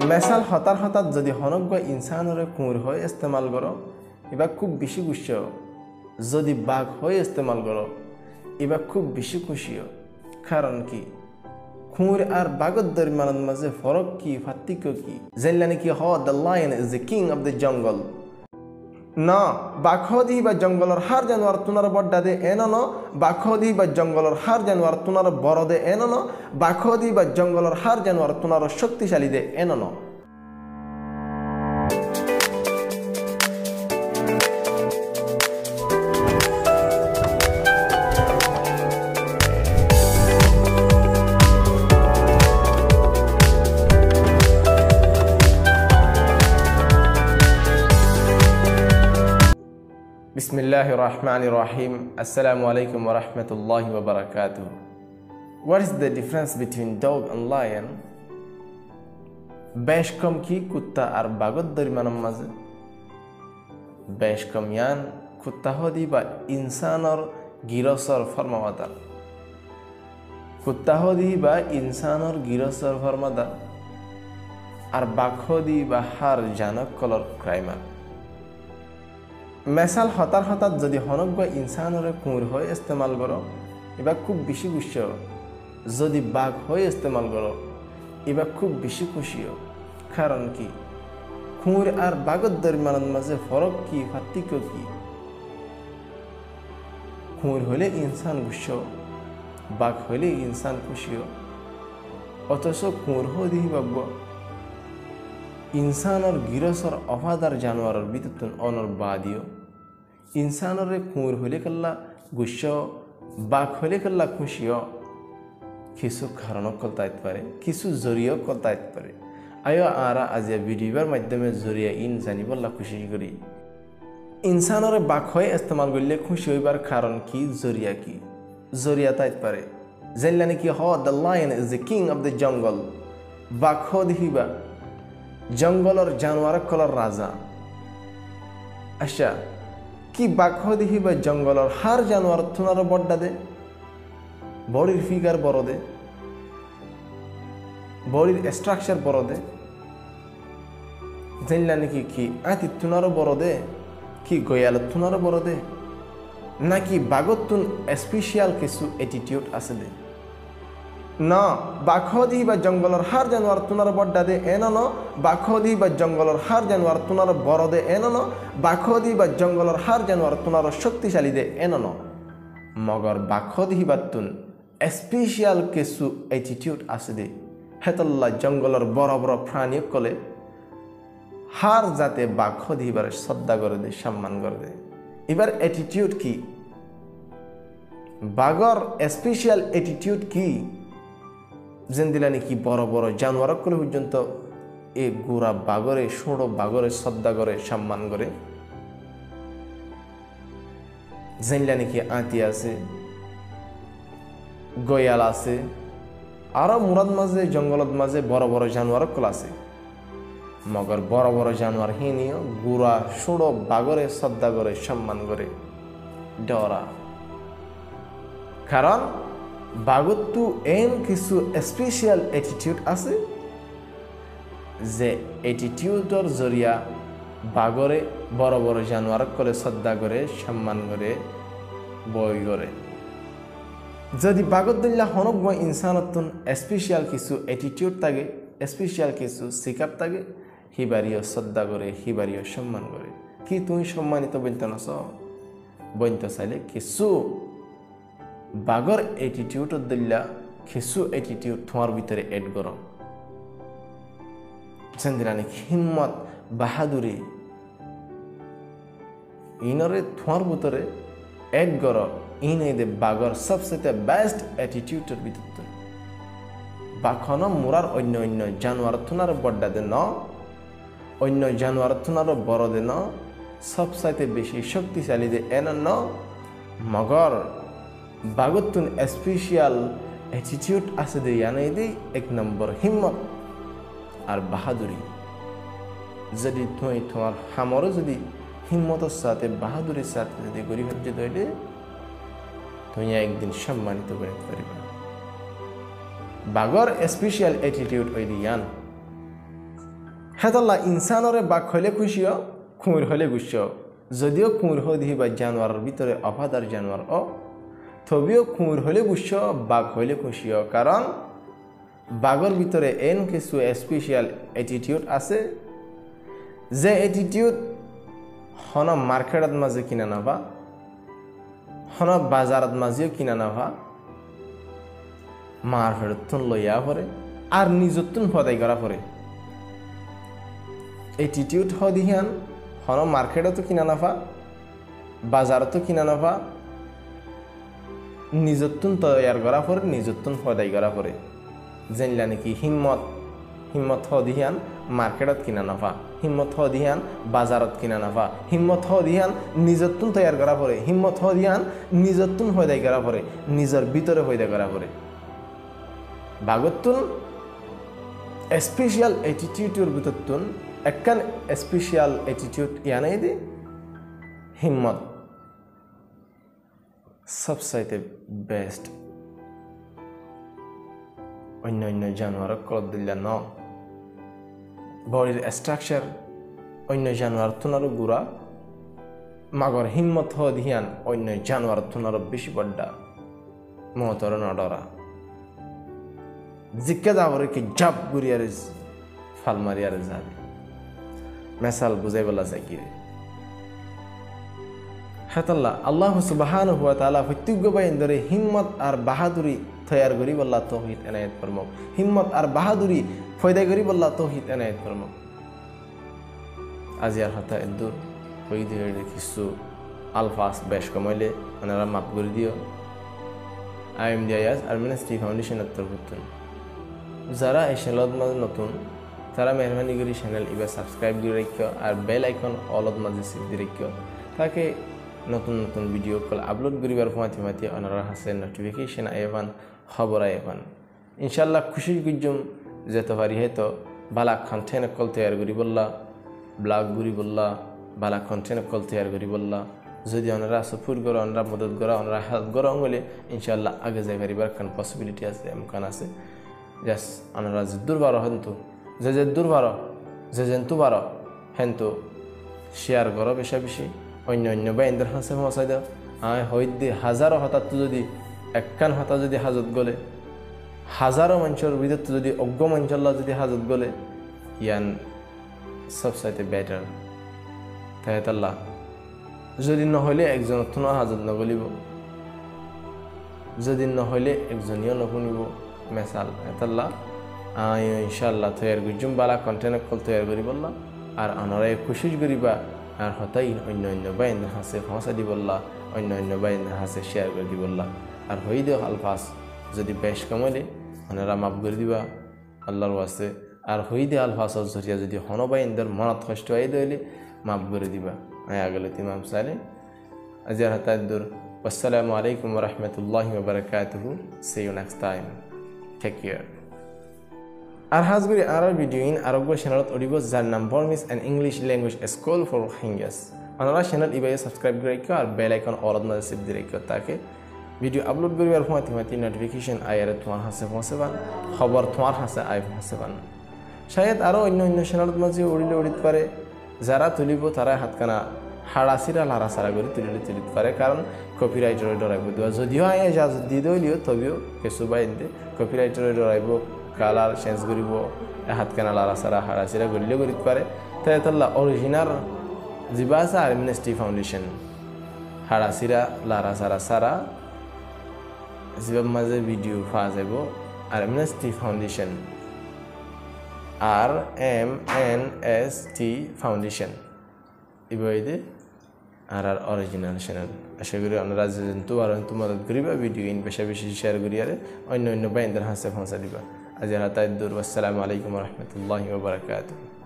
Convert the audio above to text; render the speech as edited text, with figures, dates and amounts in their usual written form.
মেসাল হতার হঠাৎ যদি হনজ্ঞ ইনসানরে কুঁর হয়ে ইস্তেমাল করো এবার খুব বেশি গুষ্য যদি বাঘ হয়ে ইস্তেমাল করো এবার খুব বেশি খুশিও কারণ কি খুঁর আর বাঘর দরমিয়ানের মাঝে ফরক কি পার্থক্য কি জানলে কি হ the lion is the king of the jungle না বাঘদি বা জঙ্গলের হার জানোয়ার তুনার বড্ডা দে এনন বাঘদি বা জঙ্গলের হার জানোয়ার তুনার বড় দে এনন বাঘদি বা জঙ্গলের হার জানোয়ার তুনার শক্তিশালী দে এনন Bismillahirrahmanirrahim. Assalamu alaikum wa rahmatullahi wa barakatuh. What is the difference between dog and lion? বেশ কম কি কুত্তা আর বাঘর দরমিয়ানের মাঝে বেশ কম ইয়ান কুত্তা হদি বা ইনসানর গিরসর ফরমাওয়াদার কুত্তা হদি বা ইনসানর গিরসর ফরমাদার আর বাঘ হদি বা হার জানক কলর ক্রাইমার মেসাল হতার হঠাৎ যদি হনজ্ঞ ইনসানরে কুঁর হয়ে ইস্তেমাল করো এবার খুব বেশি গুষ্য যদি বাঘ হয়ে ইস্তেমাল করো এবার খুব বেশি খুশিও কারণ কি কুঁর আর বাঘর দরমিয়ানের মাঝে ফরক কি পার্থক্য কি কুঁর হলে ইনসান গুষ্য বাঘ হলে ইনসান খুশিও অথচ কুঁর হদি ভাগ্য ইনসানর গিরসর অফাদার জানোয়ারের বিদ্যুৎ অনর বাদিও ইনসানরে কুঁর হলে কাল্লা গুস্য বাঘ হলে কাল্লা খুশিও কিছু কারণ কলতাইতে পারে কিছু জরিয়াও কলতাইতে পারে আয়ো আরা আজিয়া ভিডিওর মাধ্যমে জরিয়া ইন জানিবল্লা খুশি করি ইনসানরে বাঘ হয়ে ইস্তেমাল করলে খুশি হইবার কারণ কি জরিয়া তাইতে পারে জানলে নাকি হ the lion is the king of the jungle বাঘ দিহিবা জঙ্গলের জানোয়ার কলর রাজা আচ্ছা কি বাঘ দেখি বা জঙ্গলের হার জানোয়ার তুনার বড্ডা দে বডির ফিগার বড় দে বডির স্ট্রাকচার বড় দে জানলা নাকি কি আতি তুনারও বড় দে কি গয়ালত তুনারও বড় দে নাকি বাঘর তুন স্পেশাল কিছু অ্যাটিটিউড আছে দে না বাঘদি বা জঙ্গলের হার জানোয়ার তুনার বড্ডা দে এনন বাঘদি বা জঙ্গলের হার জানোয়ার তুনার বড় দে এনন বাঘদি বা জঙ্গলের হার জানোয়ার তুনার শক্তিশালী দে এনন মগর বাঘদি বা তুন স্পেশাল কিছু অ্যাটিটিউড আছে দে হেতল্লা জঙ্গলের বড় বড় প্রাণী কলে হার যাতে বাঘদি এবার শ্রদ্ধা করে দে সম্মান করে দে এবার অ্যাটিটিউড কি বাঘর স্পেশাল অ্যাটিটিউড কি যেন দিলা নাকি বড় বড় জানোয়ার করে পর্যন্ত এ গোড়া বাগরে ষোড়ো বাগরে শ্রদ্ধা করে সম্মান করে জানলা নাকি আঁতি আছে গয়াল আছে আরো মুরাদ মাঝে জঙ্গলত মাঝে বড় বড় জানোয়ার কল আছে মগর বড় বড় জানোয়ার হিনিও গোড়া ষোড়ো বাগরে শ্রদ্ধা করে সম্মান করে ডরা কারণ বাঘতো এন কিছু স্পেশাল অ্যাটিটিউড আছে যে অ্যাটিটিউডর জরিয়া বাঘরে বড় বড় জানোয়ার করে শ্রদ্ধা করে সম্মান করে বই করে যদি বাঘদুল্লা হনজ্ঞ ইনসানতন স্পেশাল কিছু অ্যাটিটিউড থাকে স্পেশাল কিছু সিকাপ থাকে হিবারিও শ্রদ্ধা করে হিবারিও সম্মান করে কি তুমি সম্মানিত বলতে নাস বলতে চাইলে কিছু বাঘর অ্যাটিটিউড দিল্লা কিছু অ্যাটিটিউড তোমার ভিতরে এড করো জানদিলানি হিম্মত বাহাদুরি ইনরে তোমার ভিতরে এড করো ইনে দে বাঘর সবচেয়ে বেস্ট অ্যাটিটিউডের ভিতরে বাঘন মুরার অন্য অন্য জানোয়ার তুনার বড্ডা দে ন অন্য জানোয়ার তুনার বড় দে ন সবচাইতে বেশি শক্তিশালী দে এন ন মগর বাঘতুন স্পেশাল অ্যাটিটিউড আছে দে ইয়ানাই দে এক নম্বর হিম্মত আর বাহাদুরি যদি তুমি তোমার হামরও যদি হিম্মতের সাথে বাহাদুরির সাথে যদি গরিব হচ্ছে তৈলে তুমি একদিন সম্মানিত করতে পারবে বাঘর স্পেশাল অ্যাটিটিউড ওই দিয়ান হেতল্লা ইনসানরে বাঘ হইলে খুশিও কুমির হইলে গুছিও যদিও কুমির হয়ে দিহি বা জানোয়ারের ভিতরে অফাদার জানোয়ার তবেও কুমির হইলে গুছিও বাঘ হইলে খুশিও কারণ বাঘর ভিতরে এন কিছু স্পেশাল অ্যাটিটিউড আছে যে অ্যাটিটিউড হন মার্কেটত মাঝে কিনা নাভা হন বাজারত মাঝেও কিনা নাভা মার ফেরতন লইয়া পড়ে আর নিজতন সদাই করা পড়ে অ্যাটিটিউড হদিহান হন মার্কেটতো কিনা নাভা বাজারতো কিনা নাভা নিজতন তৈয়ার করা পড়ে নিজতন সদাই করা পড়ে জানলা নাকি হিম্মত হদিহান মার্কেটত কিনা নাভা হিম্মত হদিহান বাজারত কিনা নাভা হিম্মত হদিহান নিজতন তৈয়ার করা পড়ে হিম্মত হদিহান নিজতন সদাই করা পড়ে নিজের ভিতরে সদাই করা পড়ে বাগতুন স্পেশাল অ্যাটিটিউডের ভিতরতুন একখান স্পেশাল অ্যাটিটিউড ইয়ানাই দি হিম্মত সবসাইতে বেস্ট অন্য অন্য জানোয়ারক কলত দিলা ন বডির স্ট্রাকচার অন্য জানোয়ার তুনারও গুড়া মাগর হিম্মত হদিহান অন্য জানোয়ার তুনারও বেশি বড্ডা মহতর নডরা জিজ্ঞা যাবরে কি জাপ গুড়িয়ারে ফাল মারিয়ারে যাবে মেসাল বুঝাই বলা যায় কি হেতাল্লাহ আল্লাহ সুবহানাহু ওয়া তাআলা প্রত্যেক বাইন্দরে হিম্মত আর বাহাদুরি তৈয়ার করি বল্লা তৌহিদ এনায়েত ফরমাও হিম্মত আর বাহাদুরি ফয়দা করি বল্লা তৌহিদ এনায়েত ফরমাও আজি আর হতা এদুর হই দিয়ে কিছু আলফাস বেশ কমাইলে ওনারা মাফ করে দিও IMDIS আরমিনিস্ট্রি ফাউন্ডেশনের তরফ যারা এই চ্যানেলত মাঝে নতুন তারা মেহরবানি করে চ্যানেল এবার সাবস্ক্রাইব দিয়ে রাখিও আর বেল আইকন অলত মাঝে সিট দিয়ে রাখিও তাকে নতুন নতুন ভিডিও কল আপলোড করিবার মাঝে ওনারা হাসে নোটিফিকেশন আইবান খবর আইবান ইনশাল্লাহ খুশি গুজুম যেতে পারি হয়তো বালা কন্টেন্ট কল তৈয়ার করি বললা ব্লগ করি বললা বালা কন্টেন্ট কল তৈয়ার করি বললা যদি ওনারা সাপোর্ট করো ওনারা মদত করো ওনারা হেল্প করো হলে ইনশাল্লাহ আগে যাই পারিবার কারণ পসিবিলিটি আছে এমকান আছে জাস ওনারা যে দুর্বার হেন্তু যে দুর্বার যে জেন্তু বার হেন্তু শেয়ার করো বেশা বেশি অন্য অন্য বাইন্দের হাসে পৌঁছাই দাও হইতে হাজারো হঠাৎ যদি একখান হতা যদি হাজত গলে হাজারো মানুষের ভিতর যদি অজ্ঞ মানুষল্লা যদি হাজত গলে ইয়ান সবসাইতে বেটার তাই তাল্লাহ যদি নহলে একজন তোমার হাজত নগলিব যদি নহলে একজনীয় নশুনিব মেসাল এতাল্লাহ ইনশাল্লাহ তৈয়ার গুজুম বালা কন্টেন্ট কল তৈয়ার করি বললাম আর আনারাই খুশি করিবা আর হতাই অন্য অন্য বাইন হাসে পৌঁছা দি বললা অন্য অন্য বাইন হাসে শেয়ার করে দি বললা আর হই দেও আলফাস যদি বেশ কমাইলে ওনারা মাফ করে দিবা আল্লাহর ওয়াস্তে আর হই দে আলফাসর জরিয়া যদি হন বাইনদের মনত কষ্ট আই দইলে মাফ করে দিবা আগলে তিমাম সালে আজার হাতাদুর আসসালামু আলাইকুম ওয়া রাহমাতুল্লাহি ওয়া বারাকাতুহু see you next time take care আর হাজগুড়ি আর ভিডিও ইন আরোগ্য চ্যানেলত অডিব যার নাম বর্মিস and English language school for হিঙ্গাস আপনারা চ্যানেল ইবাই সাবস্ক্রাইব করে রাখো আর বেল আইকন অলদ মাঝে সেভ দিয়ে রাখো তাকে ভিডিও আপলোড করিবার সময়তে নোটিফিকেশন আয়ারে তোমার হাসে পৌঁছেবান খবর তোমার হাসে আই পৌঁছেবান শায়দ আরও অন্য অন্য চ্যানেলত মাঝে উড়িলে উড়িত পারে যারা তুলিব তারা হাতখানা হাড়াচিরা লাড়াচাড়া করে তুলিতে পারে কারণ কপিরাইটারে ডরাইব দেওয়া যদিও আই ইজাজত দি দইলিও তবেও কিছু বাইন্দে কপিরাইটারে ডরাইব কালার চেঞ্জ করিব হাতখানা লাড়াচাড়া হাড়াচিরা গলিলে করিতে পারে তাই তাল্লা অরিজিনাল যা আছে আরমিনিস্ট্রি ফাউন্ডেশন হাড়াচিরা লাড়াচাড়া সারা যার মাঝে ভিডিও পাওয়া যাব আরমিনিস্ট্রি ফাউন্ডেশন RMNST ফাউন্ডেশন ইবাইদে আর অরিজিনাল চ্যানেল আশা করি আপনারা যেহেতু আর মদত করিবা ভিডিও ইন বেশি বেশি শেয়ার করিয়ারে অন্য অন্য বাইন্দের হাসে পৌঁছা দিবা আজ হাতায় দূর আসসালামু আলাইকুম ওয়া রাহমাতুল্লাহি ওয়া বারাকাতুহু